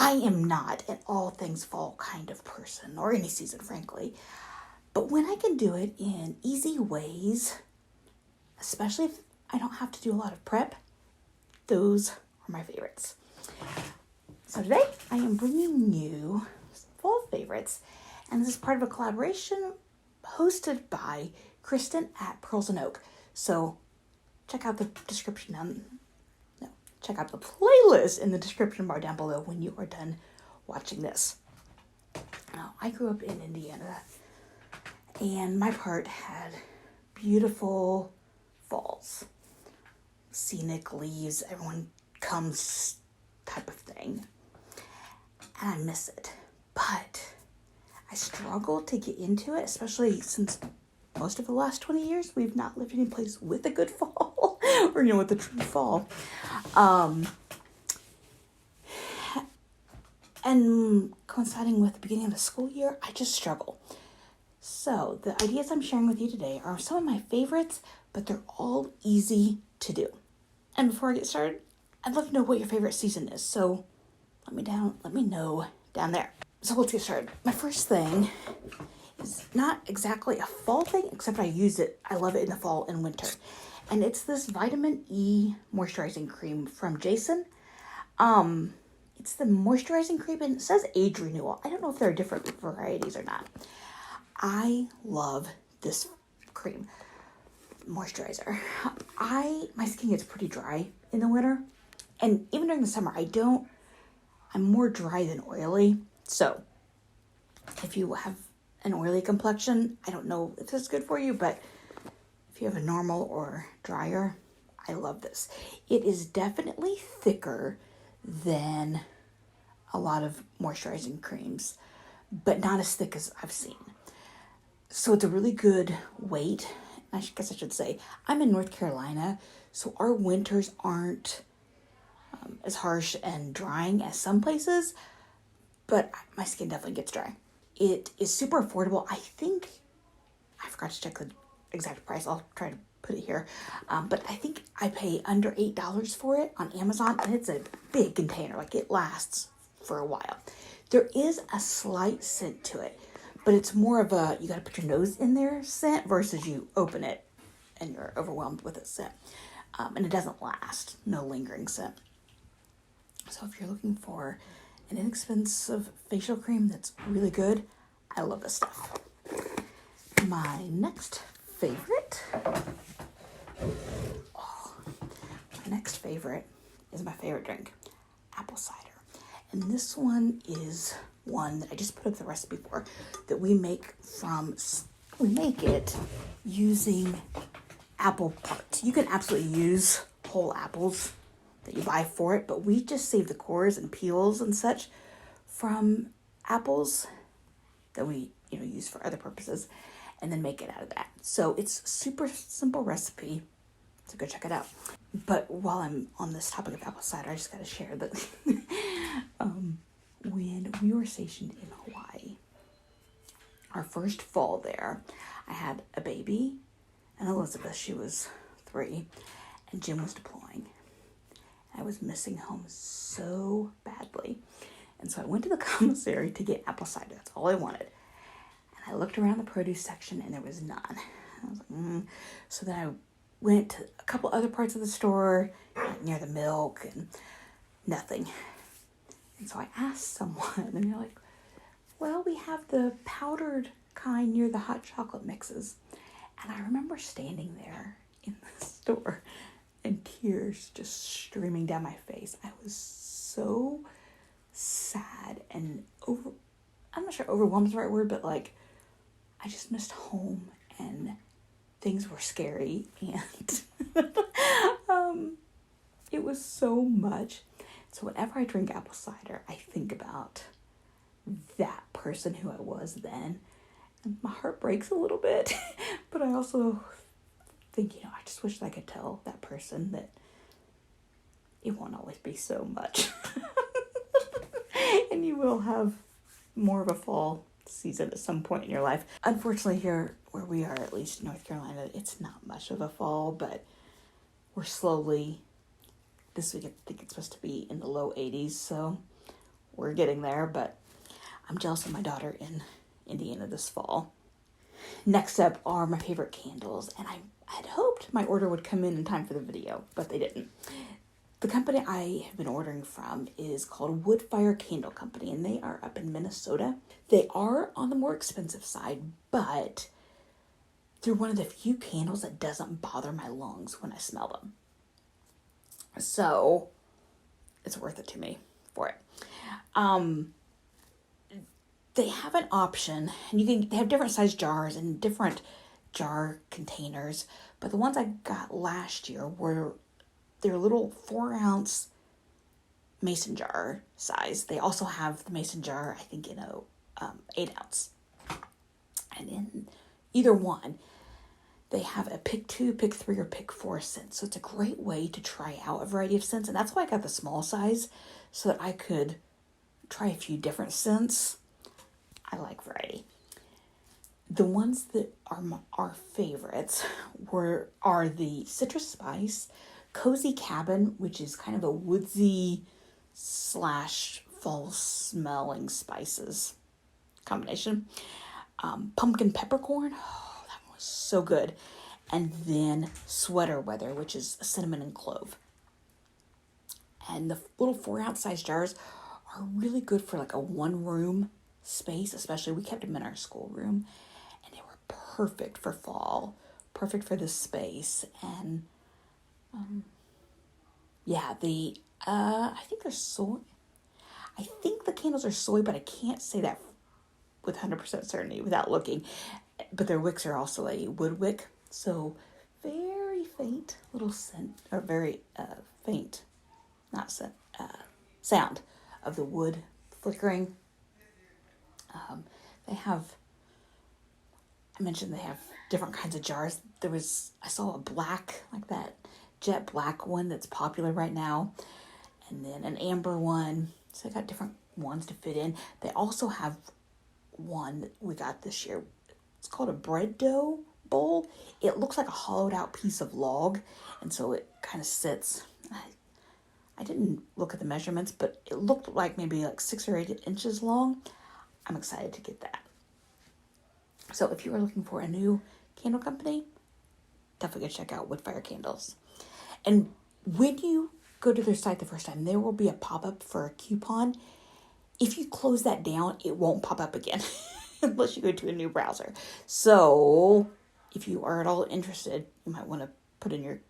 I am not an all things fall kind of person, or any season, frankly. But when I can do it in easy ways, especially if I don't have to do a lot of prep, those are my favorites. So today I am bringing you some fall favorites, and this is part of a collaboration hosted by Kristen at Pearls and Oak. So check out the check out the playlist in the description bar down below when you are done watching this. Now, I grew up in Indiana, and my part had beautiful falls, scenic leaves, everyone comes type of thing, and I miss it. But I struggle to get into it, especially since most of the last 20 years we've not lived in a place with a good fall or with a true fall. And coinciding with the beginning of the school year, I just struggle. So the ideas I'm sharing with you today are some of my favorites, but they're all easy to do. And before I get started, I'd love to know what your favorite season is. So let me know down there. So let's get started. My first thing is not exactly a fall thing, except I love it in the fall and winter. And it's this vitamin E moisturizing cream from Jason. It's the moisturizing cream, and it says age renewal. I don't know if there are different varieties or not. I love this cream moisturizer. My skin gets pretty dry in the winter, and even during the summer, I'm more dry than oily. So if you have an oily complexion, I don't know if this is good for you, but if you have a normal or drier, I love this. It is definitely thicker than a lot of moisturizing creams, but not as thick as I've seen. So it's a really good weight. I guess I should say, I'm in North Carolina, so our winters aren't as harsh and drying as some places, but my skin definitely gets dry. It is super affordable. I think, I forgot to check the exact price. I'll try to put it here. But I think I pay under $8 for it on Amazon, and it's a big container. Like, it lasts for a while. There is a slight scent to it, but it's more of a, you got to put your nose in there scent versus you open it and you're overwhelmed with its scent. And it doesn't last. No lingering scent. So if you're looking for an inexpensive facial cream that's really good, I love this stuff. My next favorite is my favorite drink, apple cider. And this one is one that I just put up the recipe for, that we make it using apple parts. You can absolutely use whole apples that you buy for it, but we just save the cores and peels and such from apples that we use for other purposes, and then make it out of that. So it's a super simple recipe, so go check it out. But while I'm on this topic of apple cider, I just got to share that when we were stationed in Hawaii, our first fall there, I had a baby, and Elizabeth, she was 3, and Jim was deploying. I was missing home so badly. And so I went to the commissary to get apple cider. That's all I wanted. And I looked around the produce section, and there was none. I was like, So then I went to a couple other parts of the store, near the milk, and nothing. And so I asked someone, and they're like, well, we have the powdered kind near the hot chocolate mixes. And I remember standing there in the store and tears just streaming down my face. I was so sad and I'm not sure overwhelmed is the right word, but like, I just missed home and things were scary, and it was so much. So whenever I drink apple cider, I think about that person who I was then, and my heart breaks a little bit, but I also think, I just wish I could tell that person that it won't always be so much. And you will have more of a fall season at some point in your life. Unfortunately, here where we are, at least in North Carolina, it's not much of a fall, but we're slowly, this week I think it's supposed to be in the low 80s, so we're getting there, but I'm jealous of my daughter in Indiana this fall. Next up are my favorite candles, and I had hoped my order would come in time for the video, but they didn't. The company I have been ordering from is called Woodfire Candle Company, and they are up in Minnesota. They are on the more expensive side, but they're one of the few candles that doesn't bother my lungs when I smell them. So it's worth it to me for it. They have an option, and they have different size jars and different jar containers, but the ones I got last year were their little 4-ounce mason jar size. They also have the mason jar, I think, in a 8-ounce. And in either one, they have a pick 2, pick 3, or pick 4 scents. So it's a great way to try out a variety of scents. And that's why I got the small size, so that I could try a few different scents. I like variety. The ones that are our favorites are the Citrus Spice, Cozy Cabin, which is kind of a woodsy / fall smelling spices combination. Pumpkin Peppercorn, oh, that one was so good. And then Sweater Weather, which is cinnamon and clove. And the little 4-ounce size jars are really good for like a 1-room space, especially we kept them in our schoolroom, and they were perfect for fall, perfect for this space. And I think they're soy. I think the candles are soy, but I can't say that with 100% certainty without looking. But their wicks are also a wood wick, so very faint little scent, or very faint, not scent, sound of the wood flickering. I mentioned they have different kinds of jars. I saw a black, like that jet black one that's popular right now, and then an amber one. So they got different ones to fit in. They also have one that we got this year. It's called a bread dough bowl. It looks like a hollowed out piece of log, and so it kind of sits. I didn't look at the measurements, but it looked like maybe like 6 or 8 inches long. I'm excited to get that. So if you are looking for a new candle company, definitely go check out Woodfire Candles. And when you go to their site the first time, there will be a pop-up for a coupon. If you close that down, it won't pop up again unless you go to a new browser. So if you are at all interested, you might want to put in your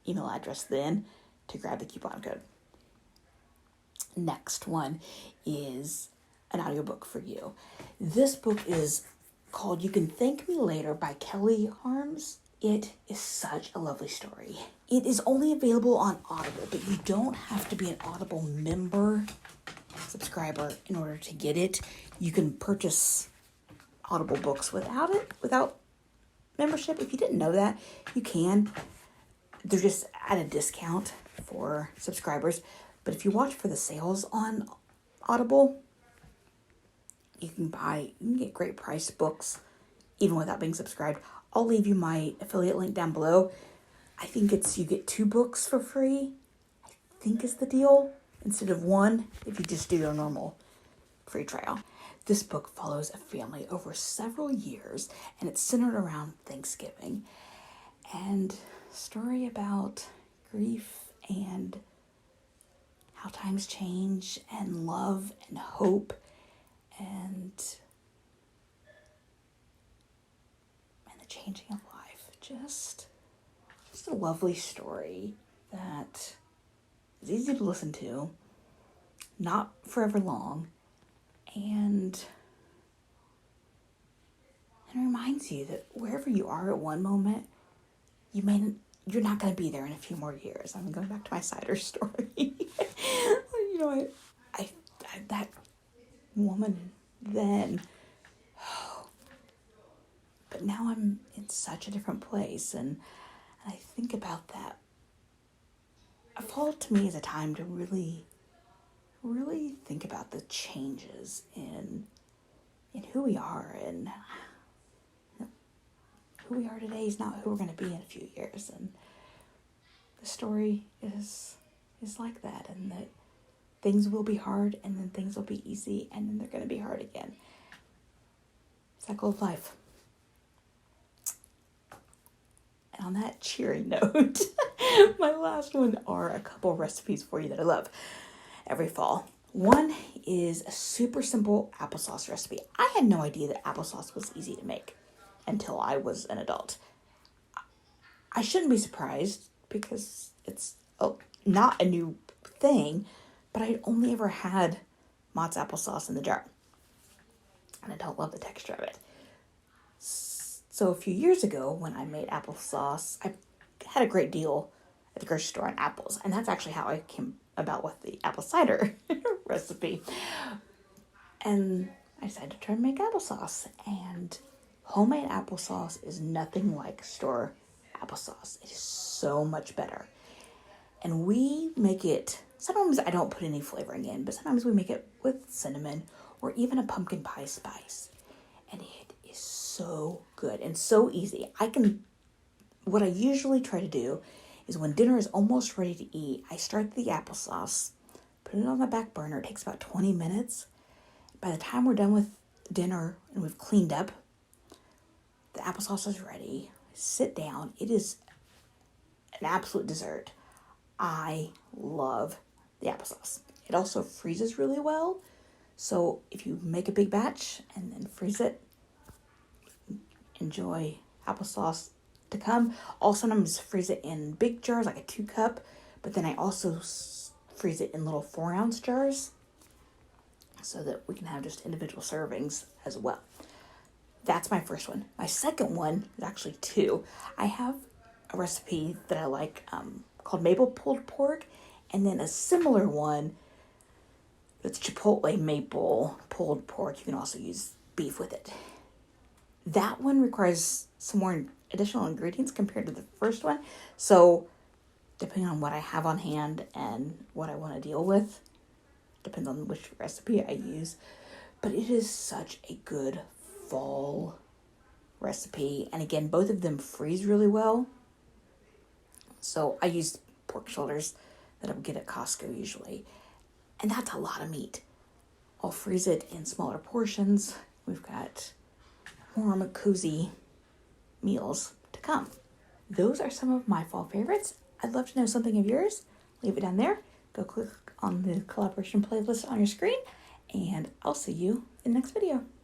email address then to grab the coupon code. Next one is an audiobook for you. This book is called You Can Thank Me Later by Kelly Harms. It is such a lovely story. It is only available on Audible, but you don't have to be an Audible subscriber in order to get it. You can purchase Audible books without membership. If you didn't know that, you can. They're just at a discount for subscribers. But if you watch for the sales on Audible, you can get great price books even without being subscribed. I'll leave you my affiliate link down below. I think you get 2 books for free, I think is the deal, instead of 1 if you just do your normal free trial. This book follows a family over several years, and it's centered around Thanksgiving. And a story about grief and how times change, and love and hope, and the changing of life. Just a lovely story that is easy to listen to, not forever long, and it reminds you that wherever you are at one moment, you're not going to be there in a few more years. I'm going back to my cider story. I that woman then, but now I'm in such a different place, and I think about that. Fall to me is a time to really, really think about the changes in who we are, and who we are today is not who we're going to be in a few years. And the story is like that, and that things will be hard, and then things will be easy, and then they're going to be hard again. Cycle of life. And on that cheery note, my last one are a couple recipes for you that I love every fall. One is a super simple applesauce recipe. I had no idea that applesauce was easy to make until I was an adult. I shouldn't be surprised because it's not a new thing, but I'd only ever had Mott's applesauce in the jar. And I don't love the texture of it. So a few years ago when I made applesauce, I had a great deal at the grocery store on apples. And that's actually how I came about with the apple cider recipe. And I decided to try to make applesauce. And homemade applesauce is nothing like store applesauce. It is so much better. And we make it, sometimes I don't put any flavoring in, but sometimes we make it with cinnamon or even a pumpkin pie spice. And it is so good and so easy. What I usually try to do is when dinner is almost ready to eat, I start the applesauce, put it on the back burner. It takes about 20 minutes. By the time we're done with dinner and we've cleaned up, the applesauce is ready. Sit down. It is an absolute dessert. I love the applesauce. It also freezes really well. So if you make a big batch and then freeze it, enjoy applesauce to come. I'll sometimes freeze it in big jars, like a 2-cup, but then I also freeze it in little 4-ounce jars so that we can have just individual servings as well. That's my first one. My second one is actually 2. I have a recipe that I like called maple pulled pork, and then a similar one that's chipotle maple pulled pork. You can also use beef with it. That one requires some more additional ingredients compared to the first one. So depending on what I have on hand and what I want to deal with, depends on which recipe I use. But it is such a good fall recipe. And again, both of them freeze really well. So I use pork shoulders that I would get at Costco usually. And that's a lot of meat. I'll freeze it in smaller portions. We've got warm, cozy meals to come. Those are some of my fall favorites. I'd love to know something of yours. Leave it down there. Go click on the collaboration playlist on your screen, and I'll see you in the next video.